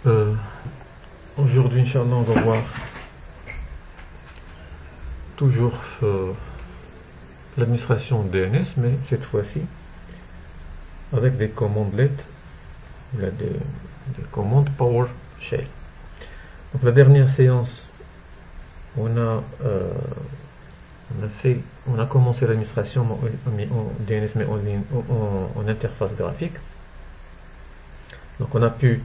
euh, aujourd'hui, Inch'Allah, on va voir toujours l'administration DNS, mais cette fois-ci avec des commandes LED, des commandes PowerShell. Donc la dernière séance, on a commencé l'administration en DNS, mais en interface graphique. Donc on a pu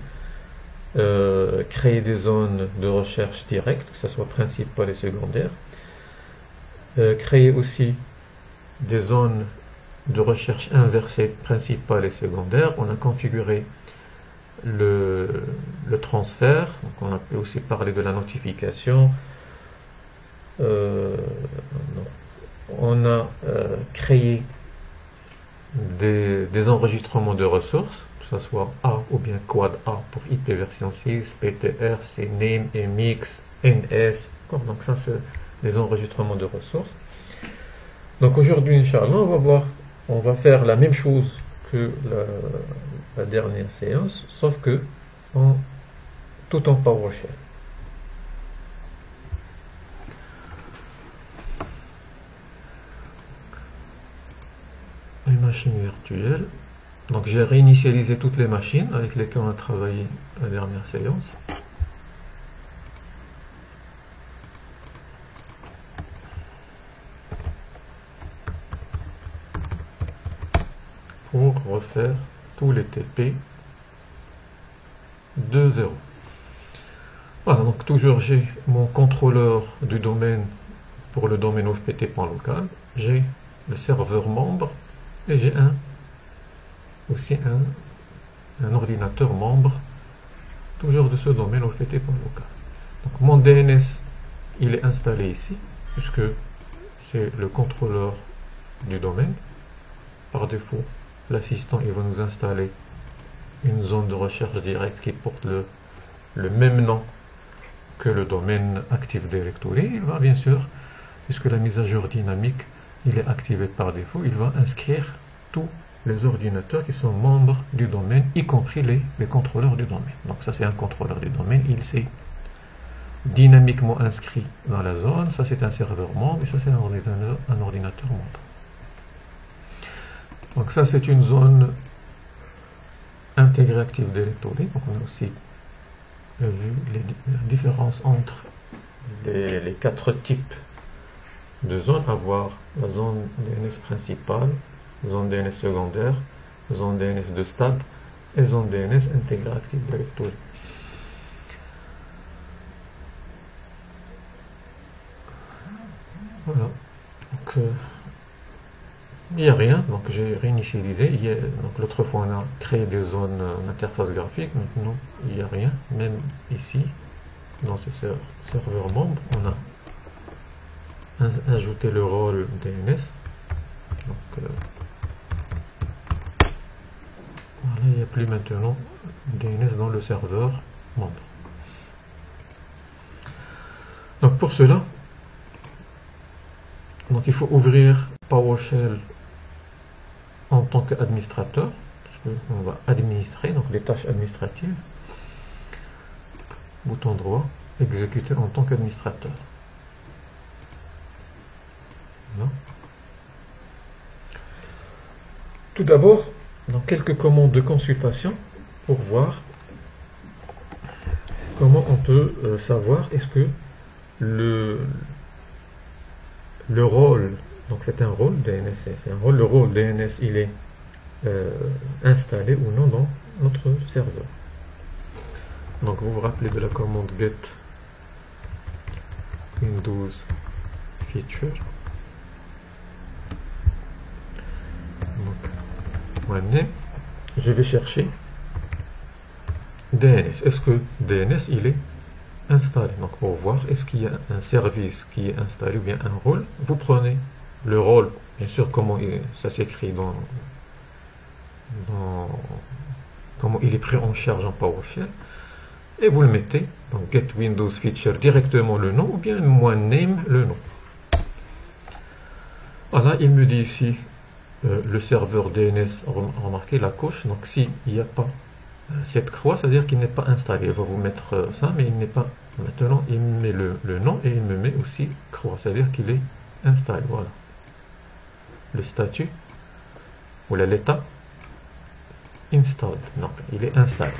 créer des zones de recherche directes, que ce soit principale et secondaire. Créer aussi des zones de recherche inversée principale et secondaire. On a configuré le transfert. Donc on a pu aussi parler de la notification. On a créé des enregistrements de ressources, que ce soit A ou bien Quad A pour IP version 6, PTR, CNAME, MX, NS. Donc ça c'est les enregistrements de ressources. Donc aujourd'hui, Inch'Allah, on va faire la même chose que la dernière séance, sauf que tout en PowerShell. Une machine virtuelle. Donc j'ai réinitialisé toutes les machines avec lesquelles on a travaillé la dernière séance. Pour refaire tous les TP de 0. Voilà, donc toujours j'ai mon contrôleur du domaine pour le domaine OFPT.local, j'ai le serveur membre et j'ai aussi un ordinateur membre toujours de ce domaine OFPT.local. Donc mon DNS il est installé ici puisque c'est le contrôleur du domaine. Par défaut, l'assistant il va nous installer une zone de recherche directe qui porte le même nom que le domaine Active Directory. Il va bien sûr, puisque la mise à jour dynamique il est activé par défaut, il va inscrire tous les ordinateurs qui sont membres du domaine, y compris les contrôleurs du domaine. Donc ça c'est un contrôleur du domaine, il s'est dynamiquement inscrit dans la zone. Ça c'est un serveur membre et ça c'est un ordinateur membre. Donc ça c'est une zone intégrée Active Directory. Donc on a aussi vu la différence entre les quatre types de zones, avoir la zone DNS principale, zone DNS secondaire, zone DNS de stade et zone DNS intégrée Active Directory. Voilà. Donc, il n'y a rien, donc j'ai réinitialisé. Donc l'autre fois on a créé des zones en interface graphique, maintenant il n'y a rien. Même ici, dans ce serveur membre, on a ajouté le rôle DNS. Donc voilà, il n'y a plus maintenant DNS dans le serveur membre. Donc pour cela, donc il faut ouvrir PowerShell en tant qu'administrateur, on va administrer, donc les tâches administratives, bouton droit, exécuter en tant qu'administrateur. Voilà. Tout d'abord, dans quelques commandes de consultation pour voir comment on peut savoir est-ce que le rôle, donc c'est un rôle DNS, c'est un rôle, le rôle DNS il est installé ou non dans notre serveur. Donc vous vous rappelez de la commande get Windows feature. Donc, je vais chercher DNS. Est-ce que DNS il est installé? Donc pour voir est-ce qu'il y a un service qui est installé ou bien un rôle. Vous prenez le rôle, bien sûr comment ça s'écrit comment il est pris en charge en PowerShell, et vous le mettez donc get Windows feature directement le nom ou bien moi name le nom. Voilà, il me dit ici le serveur DNS, remarquez la coche, donc s'il n'y a pas cette croix, c'est-à-dire qu'il n'est pas installé. Il va vous mettre ça, mais il n'est pas. Maintenant, il me met le nom et il me met aussi croix, c'est-à-dire qu'il est installé. Voilà. Le statut ou l'état installed. Donc, il est installé.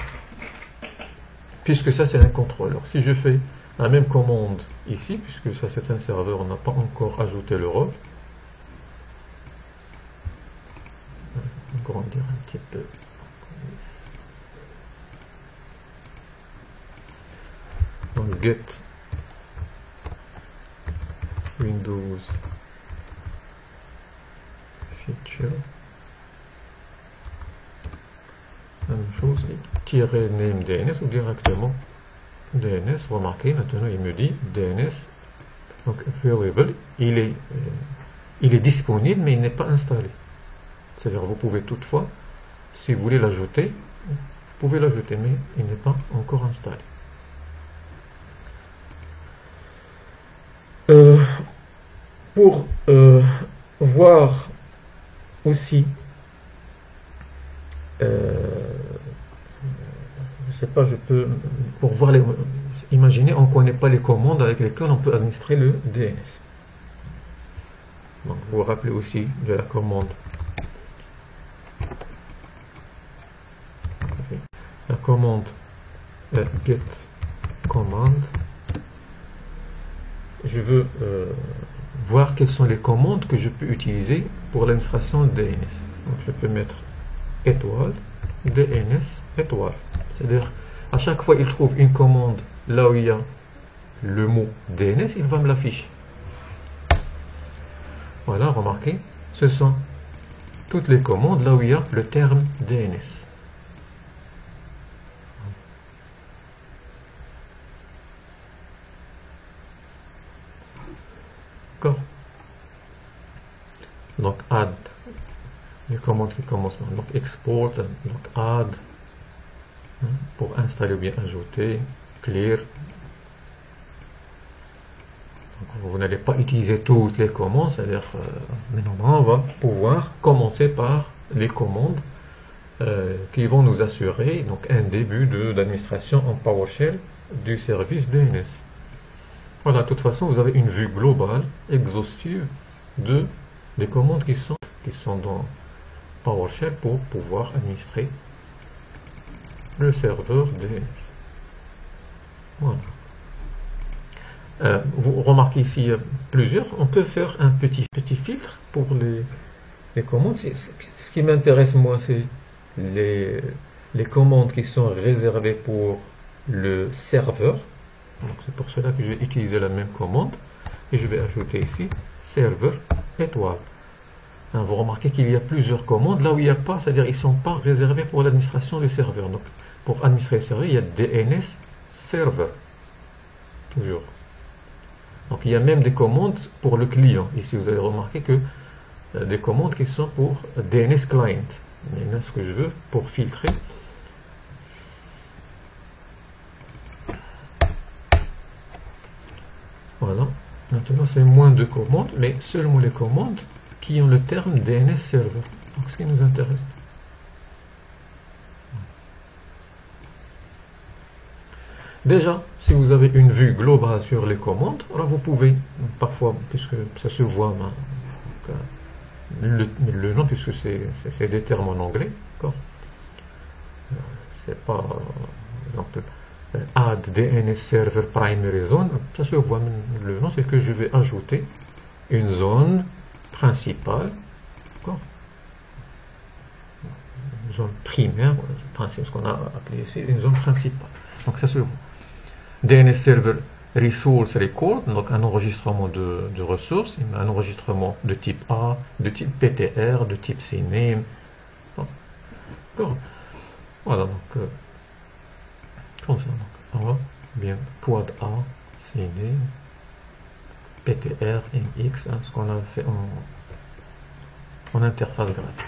Puisque ça, c'est un contrôleur. Si je fais la même commande ici, puisque ça, c'est un serveur, on n'a pas encore ajouté le rôle. Grandir un petit peu. Donc get Windows feature. La même chose, tirer name DNS ou directement DNS. Remarquez, maintenant il me dit DNS. Donc available, il est disponible mais il n'est pas installé. C'est-à-dire vous pouvez toutefois, si vous voulez l'ajouter, vous pouvez l'ajouter, mais il n'est pas encore installé. Pour voir aussi, je sais pas, je peux, pour voir les, imaginez, on ne connaît pas les commandes avec lesquelles on peut administrer le DNS. Donc vous vous rappelez aussi de la commande. La commande get command. Je veux voir quelles sont les commandes que je peux utiliser pour l'administration de DNS. Donc je peux mettre étoile, DNS, étoile. C'est-à-dire, à chaque fois il trouve une commande là où il y a le mot DNS, il va me l'afficher. Voilà, remarquez, ce sont toutes les commandes là où il y a le terme DNS. Donc add, les commandes qui commencent par donc export, donc add, pour installer ou bien ajouter, clear. Donc vous n'allez pas utiliser toutes les commandes, c'est-à-dire mais normalement on va pouvoir commencer par les commandes qui vont nous assurer donc un début d'administration en PowerShell du service DNS. Voilà, de toute façon vous avez une vue globale, exhaustive des commandes qui sont dans PowerShell pour pouvoir administrer le serveur DNS. Voilà. Vous remarquez ici plusieurs. On peut faire un petit filtre pour les commandes. Ce qui m'intéresse moi, c'est les commandes qui sont réservées pour le serveur. Donc c'est pour cela que je vais utiliser la même commande et je vais ajouter ici serveur étoile. Vous remarquez qu'il y a plusieurs commandes là où il n'y a pas, c'est-à-dire ils ne sont pas réservés pour l'administration du serveur. Donc pour administrer le serveur, il y a DNS server. Toujours. Donc il y a même des commandes pour le client. Ici vous avez remarqué que des commandes qui sont pour DNS client. Maintenant ce que je veux pour filtrer. Voilà. Maintenant c'est moins de commandes, mais seulement les commandes qui ont le terme DNS server. Donc ce qui nous intéresse. Déjà, si vous avez une vue globale sur les commandes, alors vous pouvez, parfois, puisque ça se voit, le nom, puisque c'est des termes en anglais, d'accord. C'est pas, par exemple, add DNS server primary zone, ça se voit, le nom, c'est que je vais ajouter une zone principale, d'accord, une zone primaire, ce qu'on a appelé ici une zone principale. Donc ça se voit. DNS Server Resource Record, donc un enregistrement de ressources, un enregistrement de type A, de type PTR, de type CNAME. D'accord. Voilà, donc comme ça, donc A, bien, quad A, CNAME, PTR, MX, ce qu'on a fait en interface graphique.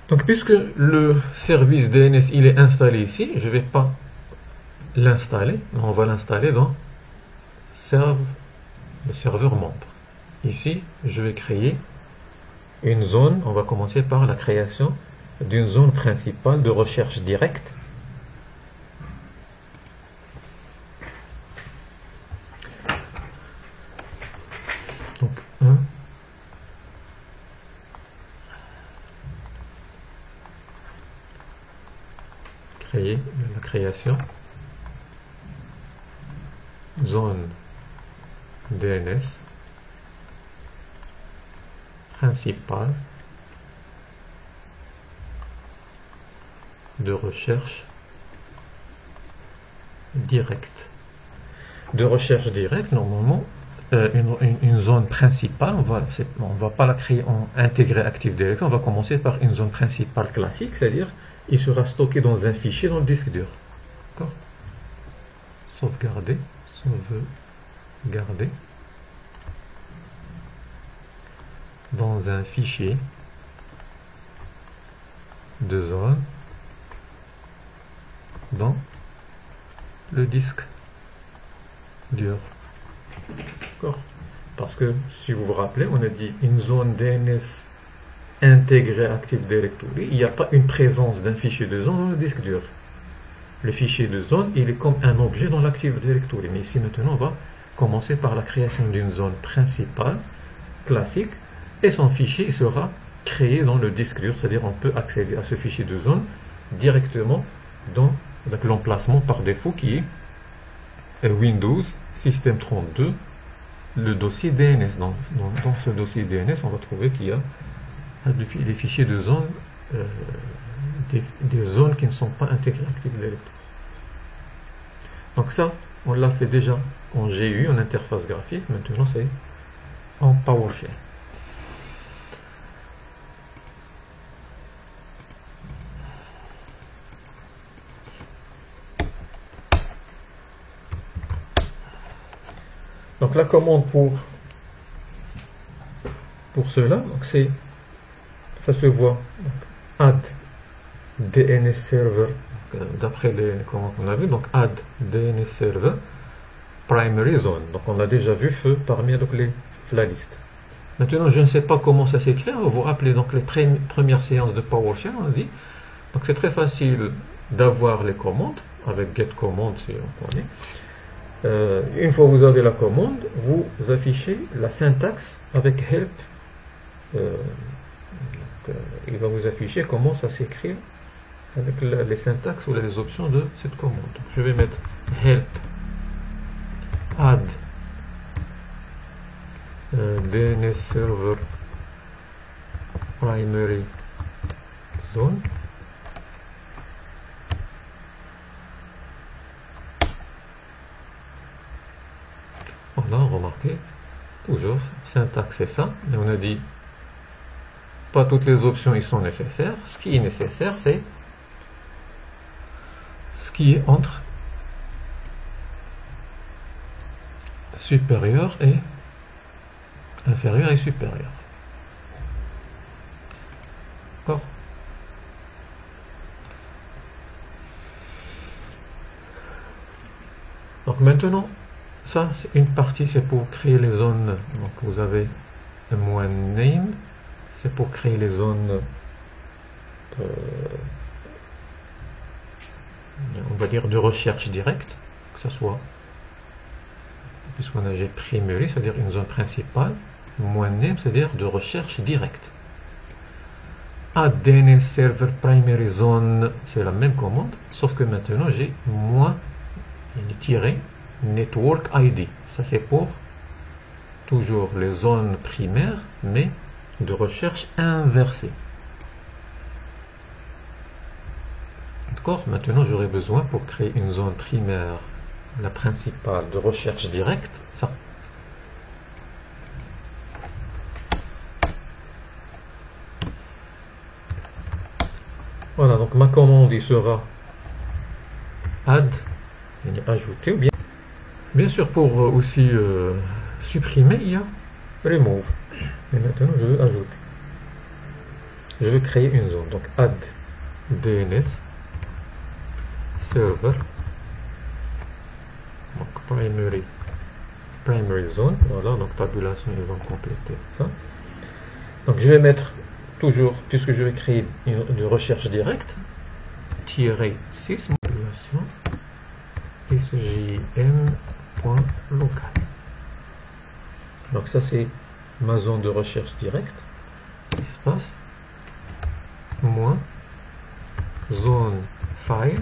Donc puisque le service DNS il est installé ici, je ne vais pas l'installer, on va l'installer dans le serveur membre. Ici, je vais créer une zone, on va commencer par la création d'une zone principale de recherche directe donc 1 créer la création zone DNS principale de recherche directe. De recherche directe, normalement, une zone principale, on va pas la créer en intégré Active Directory, on va commencer par une zone principale classique, c'est-à-dire il sera stocké dans un fichier dans le disque dur. D'accord ? Sauvegarder. Dans un fichier de zone dans le disque dur. D'accord ? Parce que si vous vous rappelez, on a dit une zone DNS intégrée Active Directory, il n'y a pas une présence d'un fichier de zone dans le disque dur. Le fichier de zone, il est comme un objet dans l'Active Directory. Mais ici maintenant, on va commencer par la création d'une zone principale classique et son fichier sera créé dans le disque dur, c'est-à-dire on peut accéder à ce fichier de zone directement dans l'emplacement par défaut qui est Windows System 32, le dossier DNS. Dans ce dossier DNS, on va trouver qu'il y a des fichiers de zone, des zones qui ne sont pas intégrées à Active Directory. Donc ça, on l'a fait déjà en GUI, en interface graphique, maintenant c'est en PowerShell. Donc la commande pour cela, donc ça se voit, donc, add DNS server, d'après les commandes qu'on a vu, donc add DNS server primary zone. Donc on a déjà vu feu parmi donc la liste. Maintenant je ne sais pas comment ça s'écrit, on va vous rappeler donc les premières séances de PowerShell, on a dit. Donc c'est très facile d'avoir les commandes avec get command si on connaît. Une fois que vous avez la commande, vous affichez la syntaxe avec help. Il va vous afficher comment ça s'écrit avec les syntaxes ou les options de cette commande. Donc, je vais mettre help add DNS server primary zone. Voilà, remarquez, toujours, syntaxe c'est ça, mais on a dit pas toutes les options ils sont nécessaires. Ce qui est nécessaire, c'est ce qui est entre supérieur et inférieur et supérieur. D'accord ? Donc maintenant, ça, c'est une partie, c'est pour créer les zones. Donc vous avez un moins name, c'est pour créer les zones, on va dire de recherche directe, que ce soit, puisqu'on a j'ai primary, c'est-à-dire une zone principale, moins name, c'est-à-dire de recherche directe. Add DNS server primary zone, c'est la même commande, sauf que maintenant j'ai moins tiré Network ID, ça c'est pour toujours les zones primaires, mais de recherche inversée. D'accord ? Maintenant j'aurai besoin pour créer une zone primaire, la principale de recherche directe, ça. Voilà, donc ma commande il sera add, ajouter, ou bien sûr pour aussi supprimer, il y a remove. Et maintenant je veux ajouter. Je veux créer une zone, donc add DNS server, donc primary zone, voilà, donc tabulation ils vont compléter ça. Donc je vais mettre toujours, puisque je vais créer une recherche directe, -6, modulation, sjm.local. Donc ça c'est ma zone de recherche directe, espace, moins, zone file,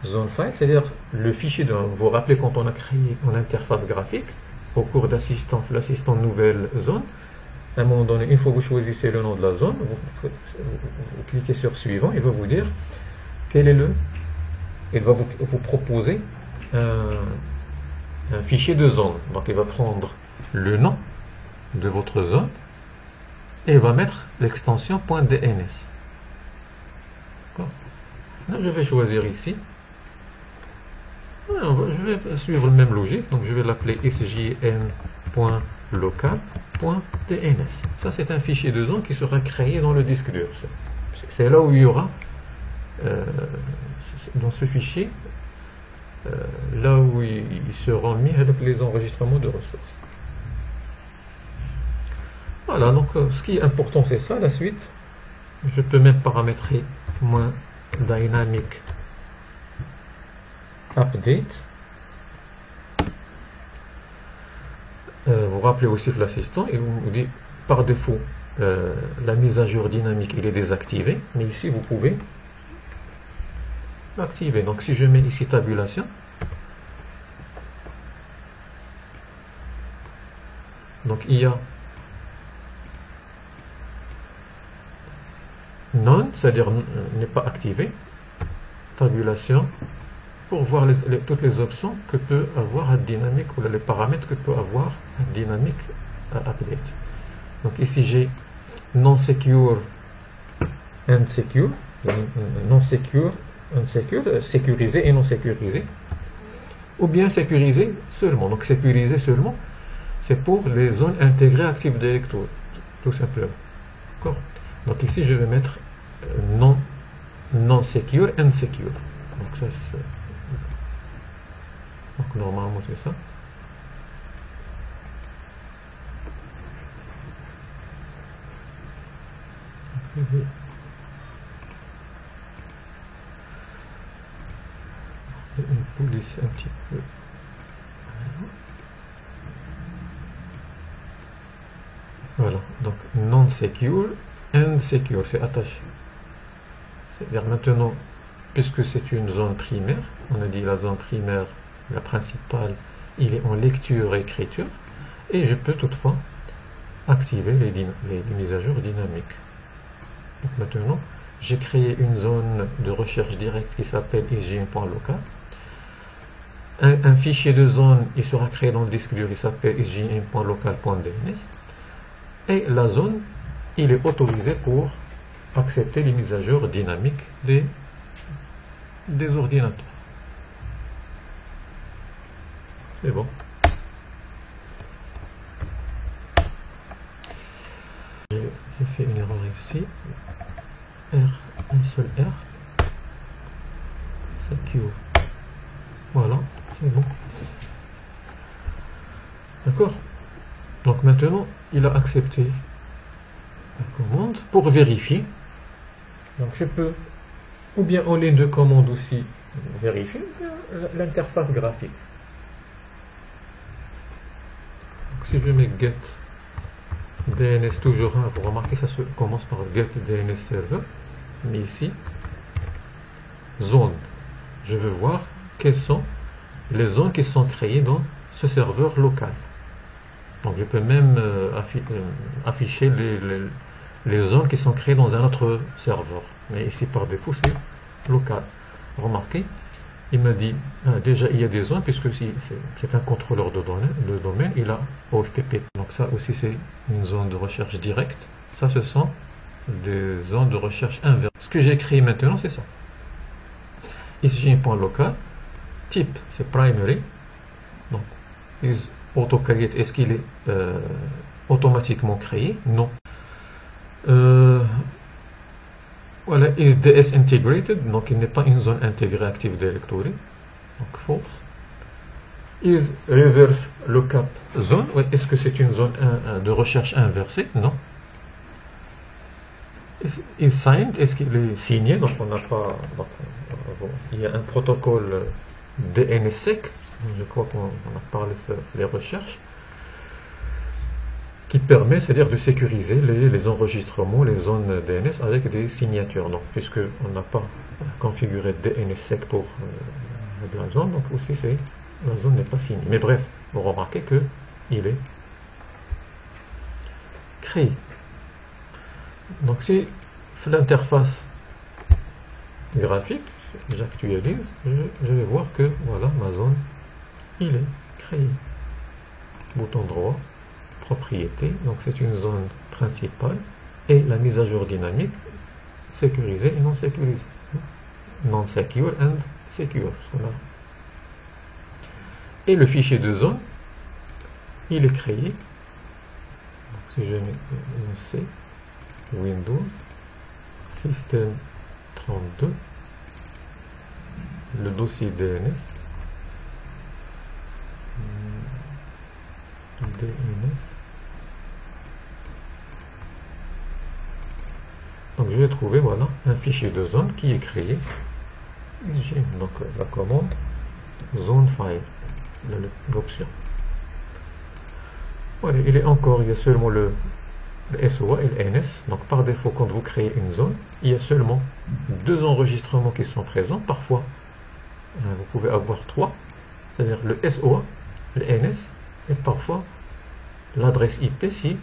c'est-à-dire le fichier vous vous rappelez quand on a créé une interface graphique, au cours l'assistant nouvelle zone, à un moment donné, une fois que vous choisissez le nom de la zone, vous cliquez sur suivant, il va vous dire quel est il va vous proposer un fichier de zone. Donc il va prendre le nom de votre zone et il va mettre l'extension .dns. Là, je vais choisir ici. Je vais suivre la même logique, donc je vais l'appeler sjm.local.dns. Ça c'est un fichier de zone qui sera créé dans le disque dur. C'est là où il y aura dans ce fichier là où ils seront mis avec les enregistrements de ressources. Voilà, donc ce qui est important c'est ça. La suite, je peux même paramétrer -dynamic update. Vous rappelez aussi que l'assistant, il vous dit par défaut la mise à jour dynamique il est désactivé, mais ici vous pouvez l'activer. Donc si je mets ici tabulation, donc il y a non, c'est-à-dire n'est pas activé, tabulation, pour voir toutes les options que peut avoir un dynamique ou les paramètres que peut avoir un dynamique update. Donc ici j'ai non secure and secure, non secure, sécurisé et non sécurisé, ou bien sécurisé seulement. Donc sécurisé seulement, c'est pour les zones intégrées actives directory, tout simplement. D'accord. Donc ici je vais mettre non secure and secure. Donc ça donc normalement c'est ça. Je vais une police un petit peu. Voilà, donc non secure and secure, c'est attaché. C'est-à-dire maintenant, puisque c'est une zone primaire, on a dit la zone primaire, la principale, il est en lecture et écriture, et je peux toutefois activer les mises à jour dynamiques. Donc maintenant, j'ai créé une zone de recherche directe qui s'appelle sjm.local. Un fichier de zone, il sera créé dans le disque dur, il s'appelle sjm.local.dns. Et la zone, il est autorisé pour accepter les mises à jour dynamiques des ordinateurs. C'est bon. J'ai fait une erreur ici. Un seul R. Secure. Voilà, c'est bon. D'accord. Donc maintenant, il a accepté la commande. Pour vérifier, donc je peux, ou bien en ligne de commande aussi, vérifier l'interface graphique. Donc si je mets get DNS toujours 1, vous remarquez ça commence par get DNS server, mais ici, zone. Je veux voir quelles sont les zones qui sont créées dans ce serveur local. Donc je peux même afficher les zones qui sont créées dans un autre serveur. Mais ici par défaut c'est local. Remarquez, il m'a dit déjà il y a des zones puisque c'est un contrôleur de domaine, il a OFPP. Donc ça aussi c'est une zone de recherche directe. Ça ce sont des zones de recherche inversées. Ce que j'ai créé maintenant c'est ça. Ici j'ai un point local. Type c'est primary. Donc is auto-create, est-ce qu'il est automatiquement créé? Non. Voilà, is DS integrated, donc il n'est pas une zone intégrée Active Directory, donc false. Is reverse lookup zone, est-ce que c'est une zone de recherche inversée? Non. Is signed, est-ce qu'il est signé? Donc on n'a pas. Donc, bon, il y a un protocole DNSSEC, je crois qu'on a parlé de les recherches, qui permet, c'est-à-dire de sécuriser les enregistrements, les zones DNS avec des signatures. Donc, puisqu'on n'a pas configuré DNSSEC pour de la zone, donc aussi la zone n'est pas signée. Mais bref, vous remarquez qu'il est créé. Donc si l'interface graphique, j'actualise, je vais voir que voilà, ma zone, il est créé. Bouton droit, propriété, donc c'est une zone principale, et la mise à jour dynamique, sécurisée et non sécurisée. Non secure and secure. Et le fichier de zone, il est créé. Donc, si je mets une C, Windows, Système 32, le dossier DNS, donc je vais trouver voilà un fichier de zone qui est créé. J'ai donc la commande zone file, l'option. Voilà, il y a seulement le SOA et le NS. Donc par défaut, quand vous créez une zone, il y a seulement 2 enregistrements qui sont présents. Parfois, vous pouvez avoir 3, c'est-à-dire le SOA, le NS, et parfois l'adresse IP si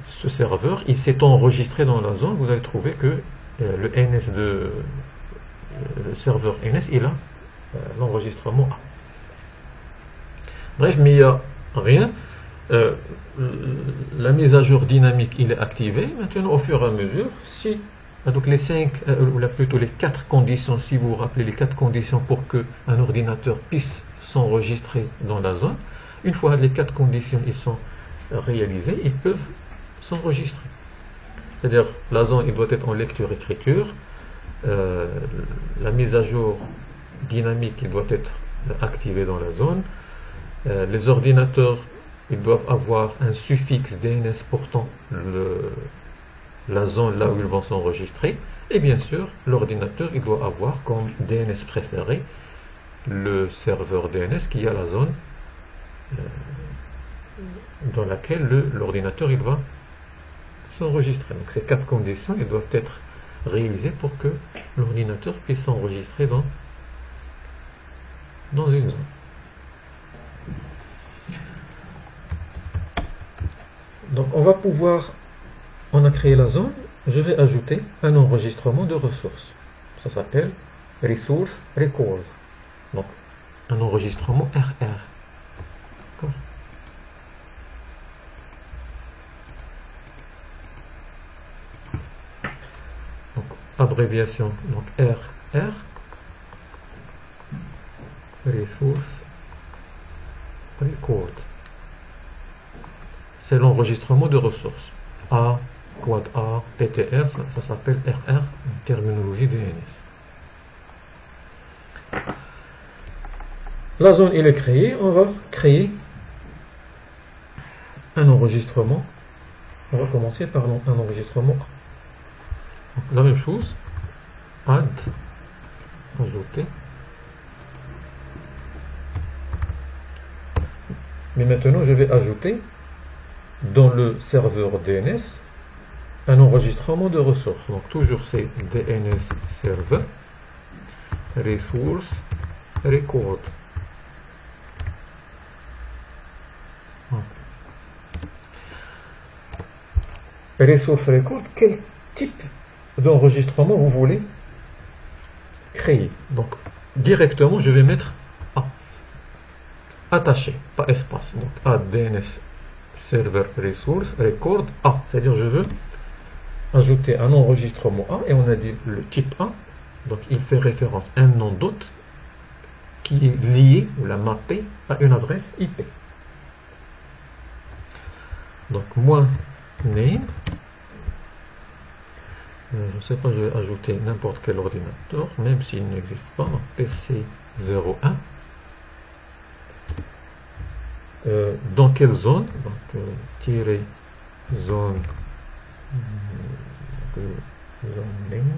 ce serveur il s'est enregistré dans la zone. Vous allez trouver que le NS le serveur NS, il a l'enregistrement A. Bref, mais il n'y a rien. La mise à jour dynamique, il est activé. Maintenant, au fur et à mesure, si donc les 5, ou plutôt les 4 conditions, si vous vous rappelez les 4 conditions pour qu'un ordinateur puisse s'enregistrer dans la zone, une fois les 4 conditions ils sont réalisées, ils peuvent s'enregistrer. C'est-à-dire la zone il doit être en lecture-écriture, la mise à jour dynamique il doit être activée dans la zone, les ordinateurs ils doivent avoir un suffixe DNS portant la zone là où ils vont s'enregistrer, et bien sûr l'ordinateur il doit avoir comme DNS préféré le serveur DNS qui a la zone dans laquelle l'ordinateur il va s'enregistrer. Donc ces 4 conditions ils doivent être réalisées pour que l'ordinateur puisse s'enregistrer dans une zone. Donc on a créé la zone, je vais ajouter un enregistrement de ressources. Ça s'appelle Resource Record. Donc un enregistrement RR. D'accord. Donc abréviation donc RR, Resource Record. C'est l'enregistrement de ressources. A, quad A, PTR, ça s'appelle RR, en terminologie DNS. La zone il est créée, on va créer un enregistrement. On va commencer par un enregistrement. Donc, la même chose, add, ajouter. Mais maintenant je vais ajouter dans le serveur DNS un enregistrement de ressources. Donc toujours c'est DNS server resource record. Resource record, quel type d'enregistrement vous voulez créer? Donc directement je vais mettre A, attaché, pas espace. Donc add DNS server resource record A, c'est-à-dire je veux ajouter un enregistrement A, et on a dit le type A, donc il fait référence à un nom d'hôte qui est lié ou la mappé à une adresse IP. Donc moi name, je ne sais pas, je vais ajouter n'importe quel ordinateur même s'il n'existe pas, donc PC 01. Dans quelle zone? Donc tirer zone zone name.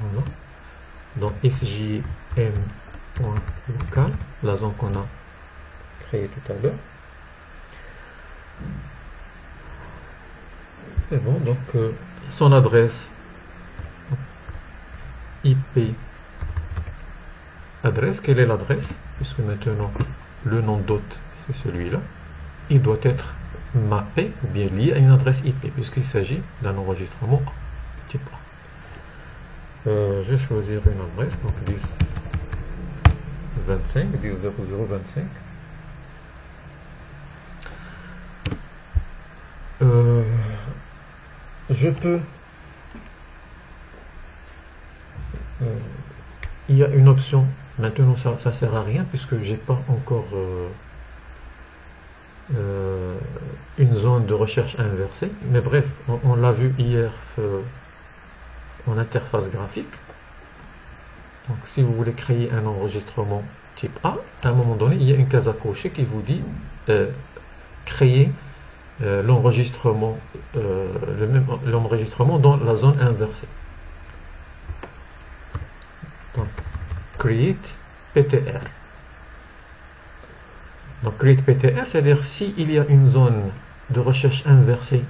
Voilà. Donc sjm.local, la zone qu'on a créée tout à l'heure. C'est bon, donc son adresse IP adresse, quelle est l'adresse? Puisque maintenant le nom d'hôte c'est celui-là, il doit être mappé ou bien lié à une adresse IP puisqu'il s'agit d'un enregistrement type A. Je vais choisir une adresse, donc 10.25, 10.00.25. Je peux il y a une option maintenant, ça sert à rien puisque j'ai pas encore une zone de recherche inversée, mais bref, on l'a vu hier en interface graphique. Donc si vous voulez créer un enregistrement type A, à un moment donné il y a une case à cocher qui vous dit créer l'enregistrement l'enregistrement dans la zone inversée. Donc create PTR. Donc create PTR, c'est-à-dire s'il y a une zone de recherche inversée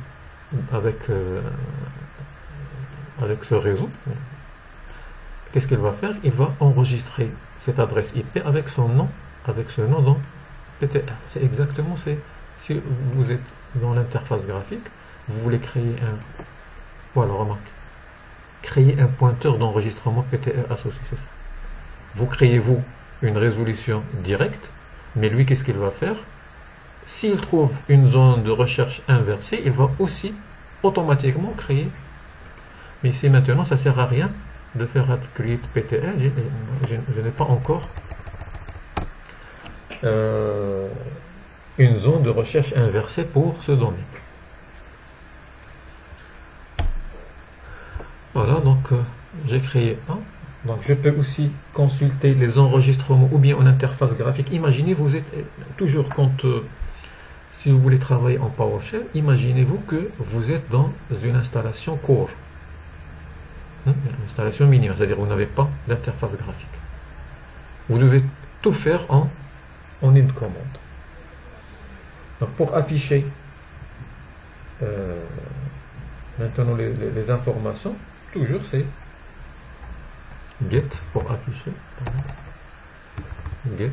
avec ce réseau, qu'est-ce qu'il va faire? Il va enregistrer cette adresse IP avec son nom, avec ce nom dans PTR. C'est exactement, si vous êtes dans l'interface graphique, vous voulez créer un, voilà, remarque, créer un pointeur d'enregistrement PTR associé, c'est ça. Vous créez, vous, une résolution directe, mais lui, qu'est-ce qu'il va faire? S'il trouve une zone de recherche inversée, il va aussi automatiquement créer. Mais ici, maintenant, ça ne sert à rien de faire add create PTR. Je n'ai pas encore une zone de recherche inversée pour ce domaine. Voilà, donc j'ai créé un. Donc je peux aussi consulter les enregistrements ou bien en interface graphique. Imaginez, vous êtes toujours si vous voulez travailler en PowerShell, imaginez-vous que vous êtes dans une installation core. Une installation minimale, c'est-à-dire vous n'avez pas d'interface graphique. Vous devez tout faire en une commande. Donc pour afficher maintenant les informations, toujours c'est get pour afficher, get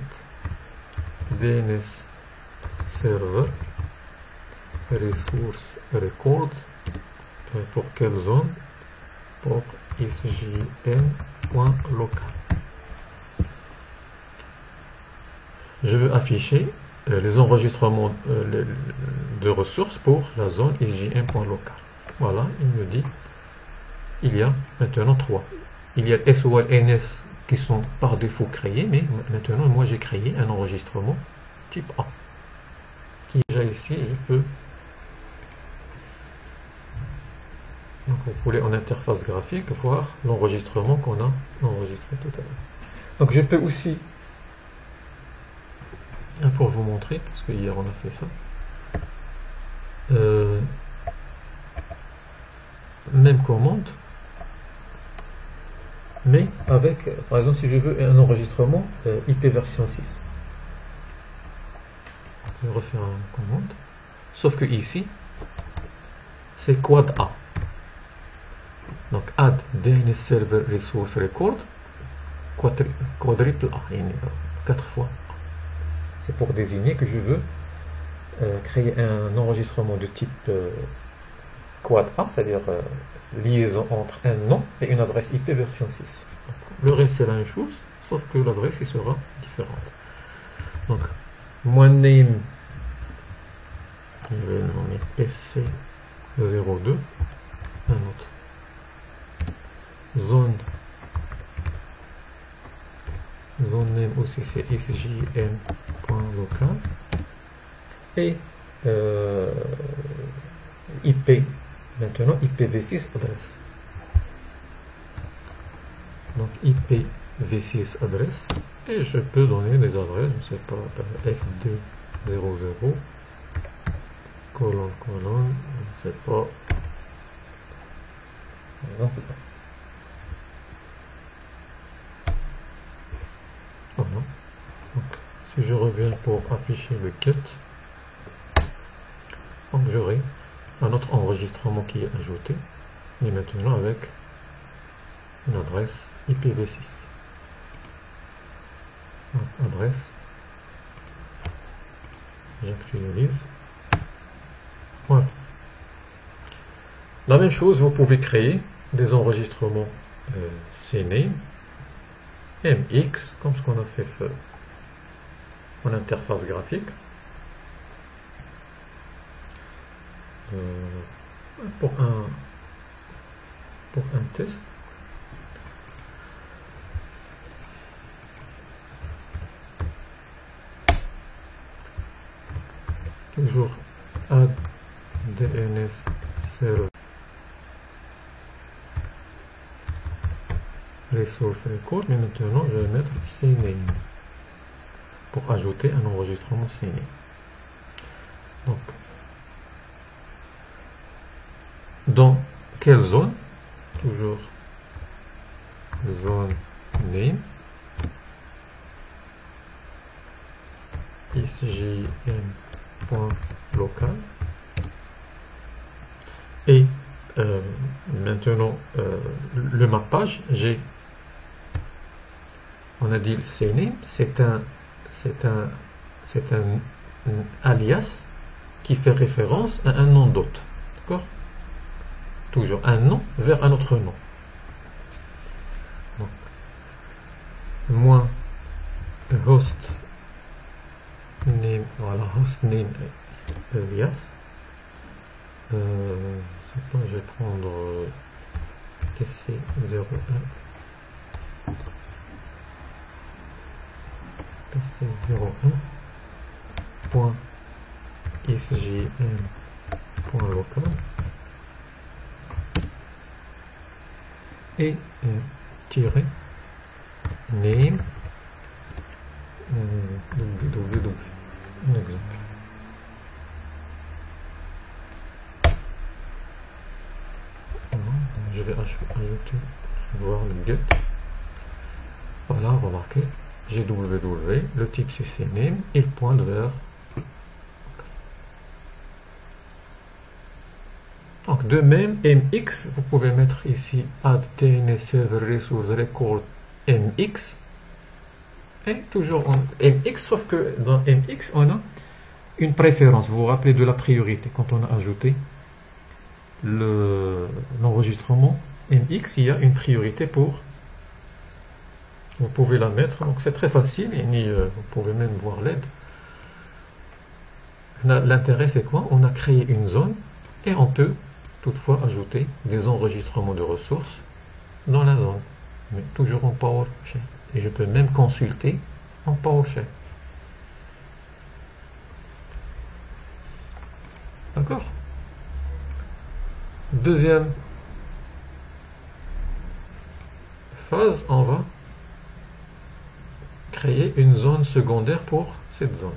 DNS server resource record pour quelle zone? Pour sjm.local. Je veux afficher les enregistrements de ressources pour la zone sjm.local. Voilà, il me dit il y a maintenant 3. Il y a SOL NS qui sont par défaut créés, mais maintenant moi j'ai créé un enregistrement type A. Qui est déjà ici, je peux. Donc vous pouvez en interface graphique voir l'enregistrement qu'on a enregistré tout à l'heure. Donc je peux aussi, pour vous montrer, parce que hier on a fait ça, même commande, mais avec, par exemple, si je veux un enregistrement IP version 6. Je vais refaire une commande, sauf que ici, c'est quad A. Donc add DNS server resource record quadruple A, 4 fois. C'est pour désigner que je veux créer un enregistrement de type quad A, c'est-à-dire liaison entre un nom et une adresse IP version 6. Donc, le reste c'est la même chose, sauf que l'adresse il sera différente. Donc mon name, je vais le nommer PC02, un autre. Zone name aussi c'est sjm.local et IP, maintenant IPv6 adresse. Donc IPv6 adresse, et je peux donner des adresses, je ne sais pas, fd00 colon, je ne sais pas, par exemple là. Voilà. Donc, si je reviens pour afficher le get, donc j'aurai un autre enregistrement qui est ajouté, et maintenant avec une adresse IPv6. Donc, adresse, j'actualise. Voilà. La même chose, vous pouvez créer des enregistrements CNAME, MX, comme ce qu'on a fait en interface graphique. Pour un test. Toujours add DNS server resource record, mais maintenant je vais mettre CNAME pour ajouter un enregistrement CNAME. Donc, dans quelle zone? Toujours zone name isjm.local et maintenant le mappage, on a dit le CNAME, c'est un alias qui fait référence à un nom d'hôte, d'accord? Toujours un nom vers un autre nom. Donc, moins host name, voilà, host name alias. Je vais prendre PC01 PC01.isjm.local et tirer name www. Un exemple. Je vais ajouter, voir le get. Voilà, remarquez, j'ai www, le type c'est CNAME et il pointe vers. Donc de même, MX, vous pouvez mettre ici add DNS server resource record MX et toujours en MX, sauf que dans MX on a une préférence. Vous vous rappelez de la priorité quand on a ajouté l'enregistrement MX, il y a une priorité pour. Vous pouvez la mettre, donc c'est très facile, et vous pouvez même voir l'aide. L'intérêt c'est quoi? On a créé une zone et on peut toutefois ajouter des enregistrements de ressources dans la zone, mais toujours en PowerShell. Et je peux même consulter en PowerShell. D'accord? Deuxième phase, on va créer une zone secondaire pour cette zone.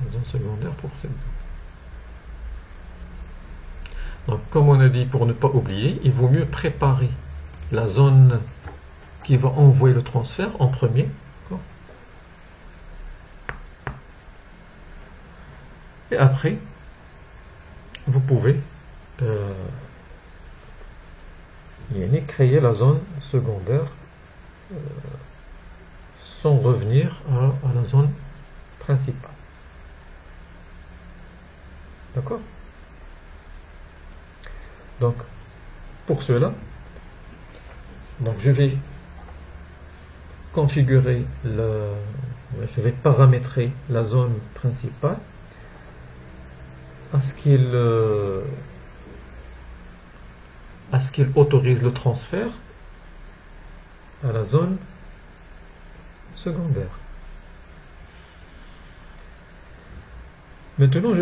Une zone secondaire pour cette zone. Donc, comme on a dit, pour ne pas oublier, il vaut mieux préparer la zone qui va envoyer le transfert en premier. Et après, vous pouvez créer la zone secondaire sans revenir à la zone principale. D'accord? Donc, pour cela, donc je vais configurer je vais paramétrer la zone principale à ce qu'il autorise le transfert à la zone secondaire. Maintenant,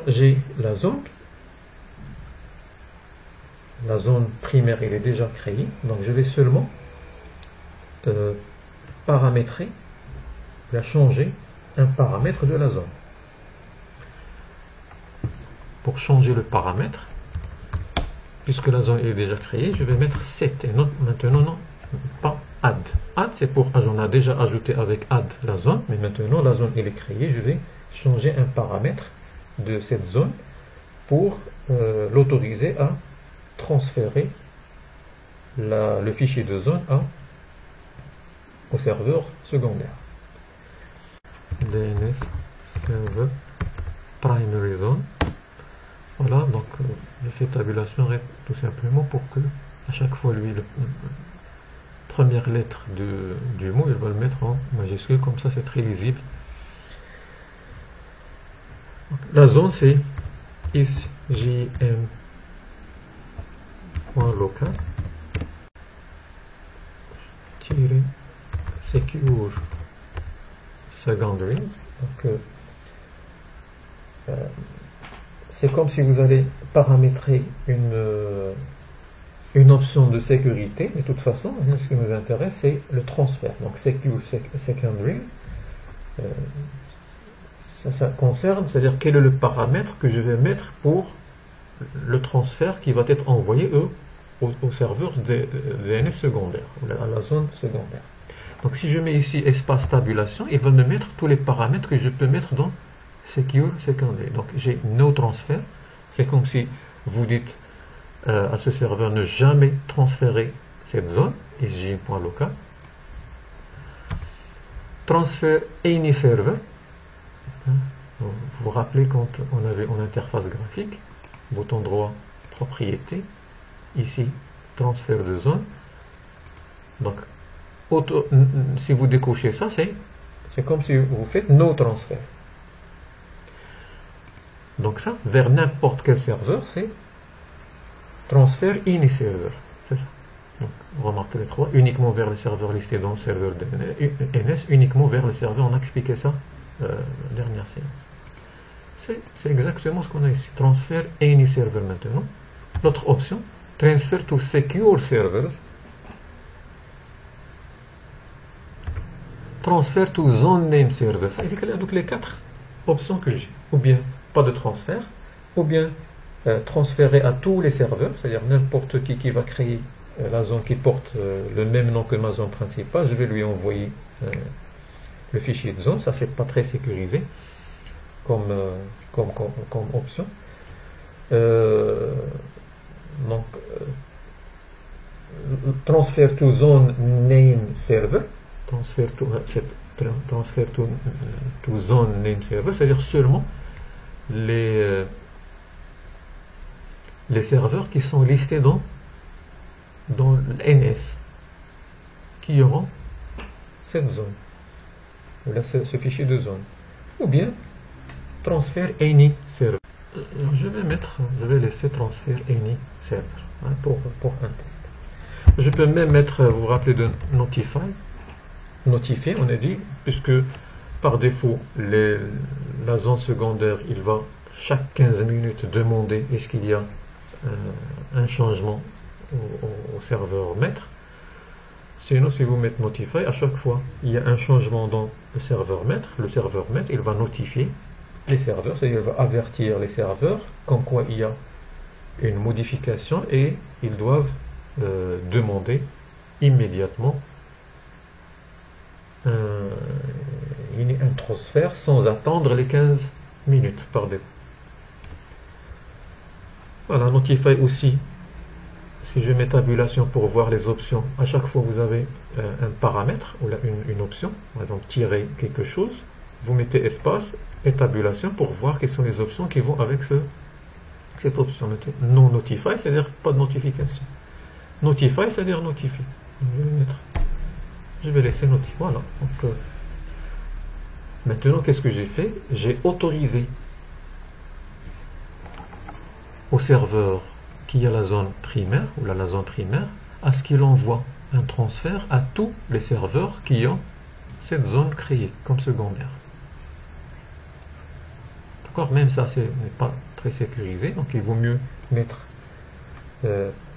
j'ai la zone primaire, elle est déjà créée, donc je vais seulement paramétrer, changer un paramètre de la zone. Pour changer le paramètre, puisque la zone est déjà créée, je vais mettre set et non, maintenant non, pas add. Add, c'est pour, on a déjà ajouté avec add la zone, mais maintenant la zone elle est créée, je vais changer un paramètre de cette zone pour l'autoriser à transférer le fichier de zone au serveur secondaire. DNS server primary zone. Voilà, donc j'ai fait tabulation tout simplement pour que à chaque fois lui la première lettre du mot il va le mettre en majuscule, comme ça c'est très lisible. La zone c'est isjm.local secure secondaries. Donc c'est comme si vous allez paramétrer une option de sécurité, mais de toute façon, ce qui nous intéresse, c'est le transfert. Donc, Secure Secondaries, ça concerne, c'est-à-dire quel est le paramètre que je vais mettre pour le transfert qui va être envoyé au serveur DNS secondaire, à la zone secondaire. Donc, si je mets ici espace tabulation, il va me mettre tous les paramètres que je peux mettre dans Secure Secondary. Donc j'ai no transfert. C'est comme si vous dites à ce serveur ne jamais transférer cette zone, isjm.local. Transfer any server. Vous vous rappelez quand on avait en interface graphique, bouton droit, propriété, ici, transfert de zone. Donc, si vous décochez ça, c'est comme si vous faites no transfert. Donc ça, vers n'importe quel serveur, c'est transfert any server. C'est ça. Donc, remarquez les trois, uniquement vers le serveur listé dans le serveur DNS, uniquement vers le serveur. On a expliqué ça dernière séance. C'est exactement ce qu'on a ici. Transfert any server maintenant. L'autre option, transfer to secure servers. Transfert to zone name server. Ça veut dire donc les quatre options que j'ai. Ou bien pas de transfert, ou bien transférer à tous les serveurs, c'est-à-dire n'importe qui va créer la zone qui porte le même nom que ma zone principale, je vais lui envoyer le fichier de zone. Ça, c'est pas très sécurisé comme option. Donc, transfert to zone name server, transfert to zone name server, c'est-à-dire seulement les serveurs qui sont listés dans l'NS qui auront cette zone, ou là, ce fichier de zone, ou bien transfert any server. Je vais laisser transfert any server pour un test. Je peux même mettre, vous vous rappelez de notifier, on a dit, puisque par défaut, la zone secondaire, il va chaque 15 minutes demander est-ce qu'il y a un changement au serveur maître. Sinon, si vous mettez notify, à chaque fois il y a un changement dans le serveur maître, il va notifier les serveurs, c'est-à-dire il va avertir les serveurs comme quoi il y a une modification et ils doivent demander immédiatement un transfert sans attendre les 15 minutes par défaut. Voilà, Notify aussi, si je mets tabulation pour voir les options, à chaque fois vous avez un paramètre ou une option, par exemple tirer quelque chose, vous mettez espace et tabulation pour voir quelles sont les options qui vont avec cette option. Non Notify, c'est-à-dire pas de notification. Notify, c'est-à-dire notifier. Je vais laisser notifier. Voilà. Donc, maintenant, qu'est-ce que j'ai fait? J'ai autorisé au serveur qui a la zone primaire, ou la zone primaire, à ce qu'il envoie un transfert à tous les serveurs qui ont cette zone créée comme secondaire. D'accord? Même ça, ce n'est pas très sécurisé, donc il vaut mieux mettre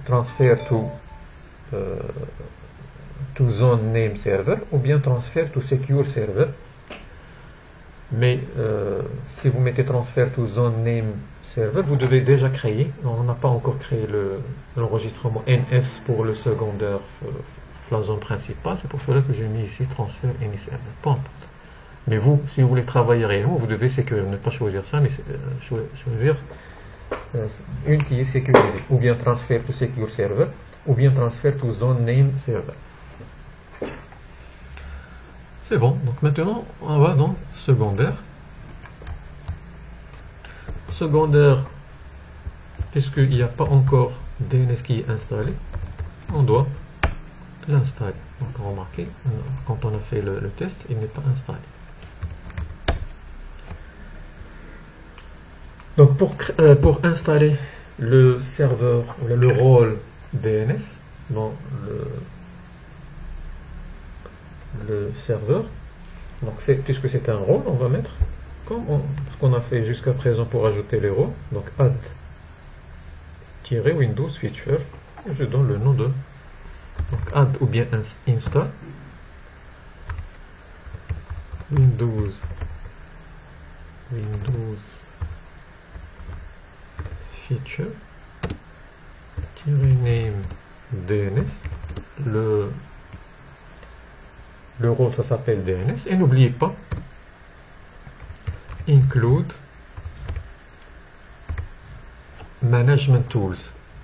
transfert to zone name server ou bien transfert to secure server. Mais si vous mettez transfert to zone name serveur, vous devez déjà créer. On n'a pas encore créé l'enregistrement NS pour le secondaire la zone principale. C'est pour cela que j'ai mis ici transfert initial. Peu importe. Mais vous, si vous voulez travailler réellement, vous devez ne pas choisir ça, mais choisir une qui est sécurisée. Ou bien transfert to secure server, ou bien transfert to zone name server. C'est bon. Donc maintenant, on va dans secondaire. Secondaire, puisqu'il n'y a pas encore DNS qui est installé, on doit l'installer. Donc remarquez, quand on a fait le test, il n'est pas installé. Donc pour installer le serveur, le rôle DNS dans le serveur, donc puisque c'est un rôle, on va mettre comme ce qu'on a fait jusqu'à présent pour ajouter les rôles, donc add-windows feature, et je donne le nom de donc add ou bien install Windows feature name DNS, le rôle ça s'appelle DNS, et n'oubliez pas include management tools.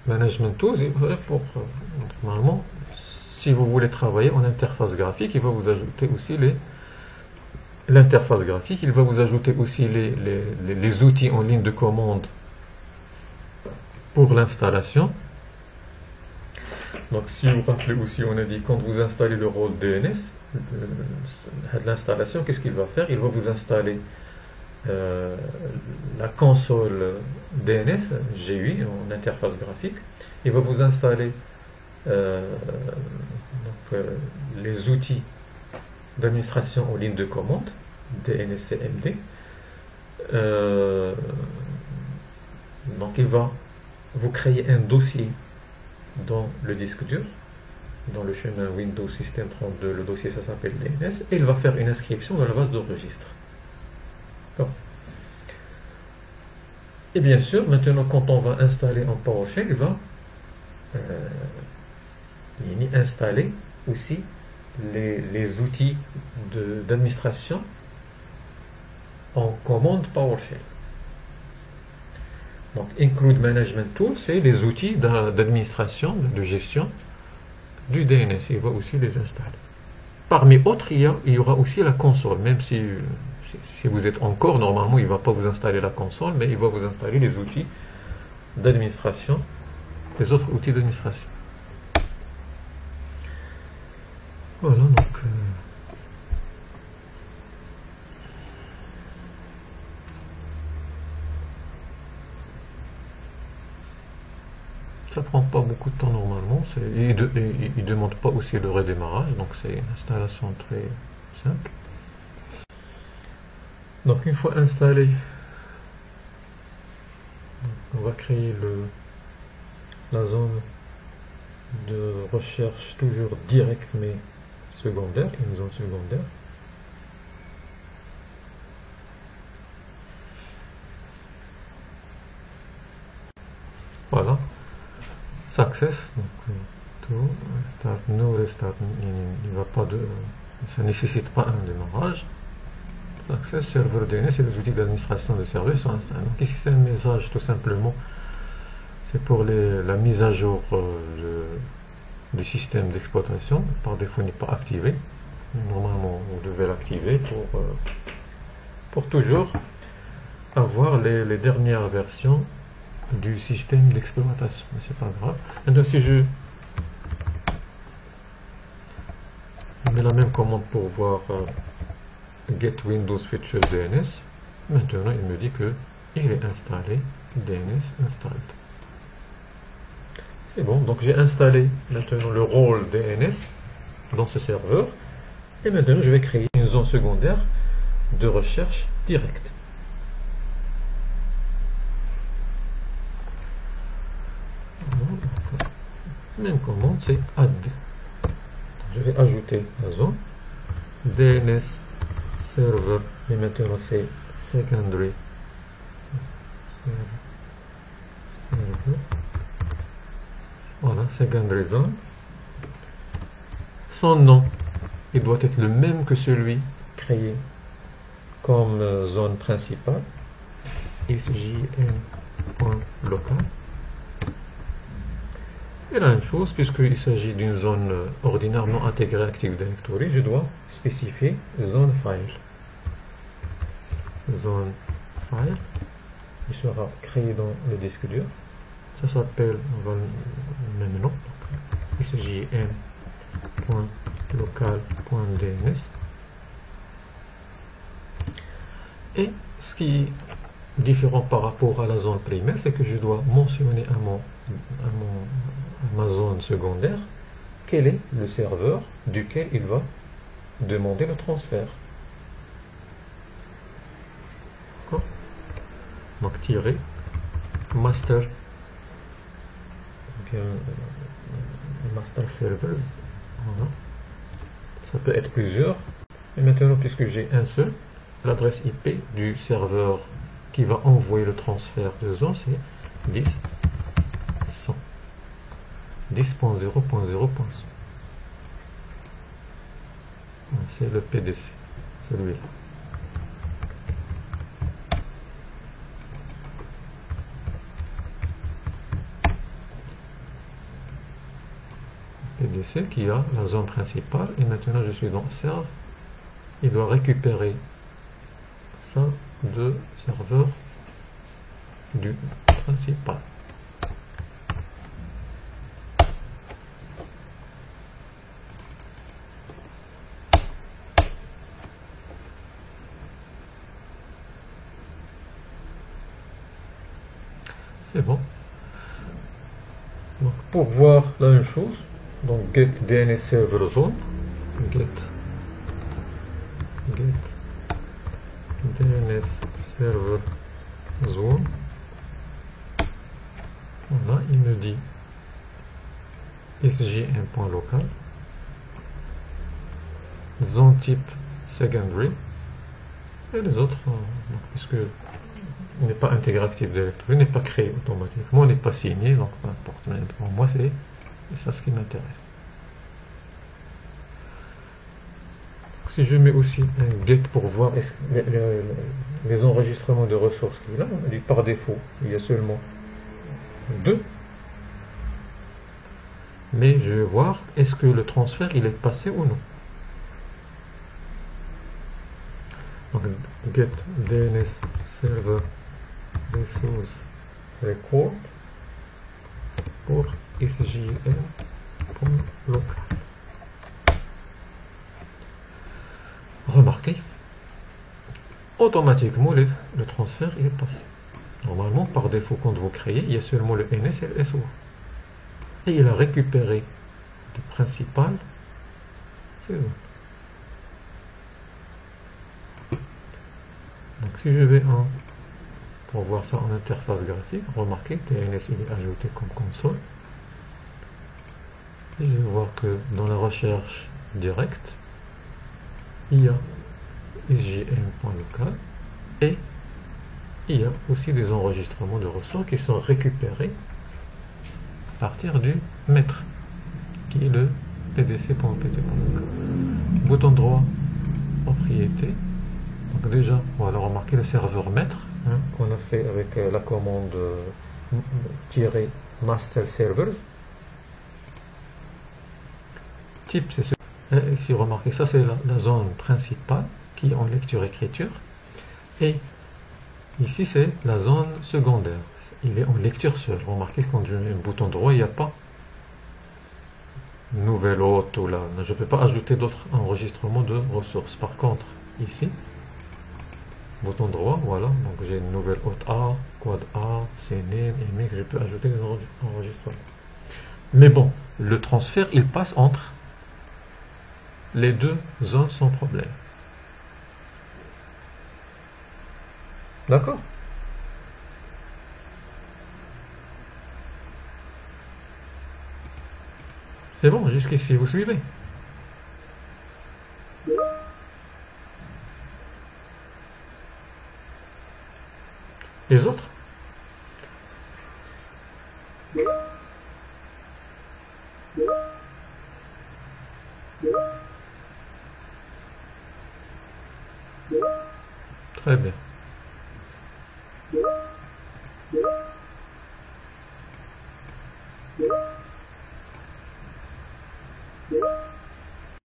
Management tools, normalement, si vous voulez travailler en interface graphique, il va vous ajouter aussi l'interface graphique, il va vous ajouter aussi les outils en ligne de commande pour l'installation. Donc si vous rappelez aussi, on a dit quand vous installez le rôle DNS, l'installation, qu'est-ce qu'il va faire? Il va vous installer la console DNS GUI en interface graphique. Il va vous installer les outils d'administration en ligne de commande DNSCMD. Donc il va vous créer un dossier dans le disque dur, dans le chemin Windows System 32, le dossier ça s'appelle DNS, et il va faire une inscription dans la base de registre. Bon. Et bien sûr, maintenant quand on va installer en PowerShell, il va installer aussi les outils d'administration en commande PowerShell. Donc Include Management Tool, c'est les outils d'administration, de gestion du DNS. Il va aussi les installer. Parmi autres, il y aura aussi la console, même si vous êtes encore, normalement, il ne va pas vous installer la console, mais il va vous installer les outils d'administration, les autres outils d'administration. Voilà, donc... ça prend pas beaucoup de temps normalement, il ne demande pas aussi le redémarrage, donc c'est une installation très simple. Donc une fois installé, on va créer la zone de recherche toujours directe mais secondaire, une zone secondaire. Voilà. Success, donc tout, start no, restart, il va pas ça ne nécessite pas un démarrage. Success, serveur DNS et les outils d'administration de services sont installés. Donc ici c'est un message tout simplement, c'est pour la mise à jour du système d'exploitation. Par défaut n'est pas activé. Normalement vous devez l'activer pour toujours avoir les dernières versions du système d'exploitation, mais c'est pas grave. Maintenant si je mets la même commande pour voir get Windows Feature DNS, maintenant il me dit que il est installé, DNS installed. C'est bon, donc j'ai installé maintenant le rôle DNS dans ce serveur, et maintenant je vais créer une zone secondaire de recherche directe. Même commande, c'est add. Je vais ajouter la zone DNS server, et maintenant c'est secondary secondary zone. Son nom, il doit être le même que celui créé comme zone principale. SJM.local. Et la même chose, puisqu'il s'agit d'une zone ordinaire non intégrée Active Directory, je dois spécifier zone file. Zone file, il sera créé dans le disque dur. Ça s'appelle, on va le même nom, SJM.local.dns. Et ce qui est différent par rapport à la zone primaire, c'est que je dois mentionner à ma zone secondaire quel est le serveur duquel il va demander le transfert. Donc tirer master, master servers, voilà. Ça peut être plusieurs. Et maintenant, puisque j'ai un seul, l'adresse IP du serveur qui va envoyer le transfert de zone, c'est 10.100. 10.0.0.100. C'est le PDC, celui-là. PDC qui a la zone principale, et maintenant je suis dans serve. Il doit récupérer ça de serveur du principal. C'est bon. Donc pour voir la même chose, donc get DNS server zone, get DNS server zone. Voilà, il me dit SJM.local, zone type secondary, et les autres, puisque il n'est pas intégré Active Directory, n'est pas créé automatiquement, n'est pas signé, donc peu importe. Mais pour moi, c'est ça ce qui m'intéresse. Si je mets aussi un get pour voir les enregistrements de ressources qu'il a, on dit par défaut, il y a seulement 2. Mais je vais voir est-ce que le transfert il est passé ou non. Donc get DNS server resource record pour SJM.local. Remarquez, automatiquement le transfert il est passé. Normalement, par défaut, quand vous créez, il y a seulement le NS et le SO. Et il a récupéré le principal. C'est bon. Donc si je vais pour voir ça en interface graphique, remarquez, TNS il est ajouté comme console. Et je vais voir que dans la recherche directe, il y a SJM.local et il y a aussi des enregistrements de ressources qui sont récupérés à partir du maître, qui est le pdc.pt.local. Bouton droit, propriété. Donc déjà, voilà, remarquez le serveur maître qu'on a fait avec la commande -master servers. Type, c'est ce. Ici, remarquez, ça c'est la zone principale qui est en lecture-écriture. Et ici, c'est la zone secondaire. Il est en lecture seule. Remarquez, quand je mets un bouton droit, il n'y a pas nouvelle hôte ou là. Je ne peux pas ajouter d'autres enregistrements de ressources. Par contre, ici, bouton droit, voilà. Donc j'ai une nouvelle hôte A, quad A, CNN, MX. Je peux ajouter des enregistrements. Mais bon, le transfert, il passe entre les deux zones sans problème. D'accord? C'est bon, jusqu'ici, vous suivez? Les autres? Très bien.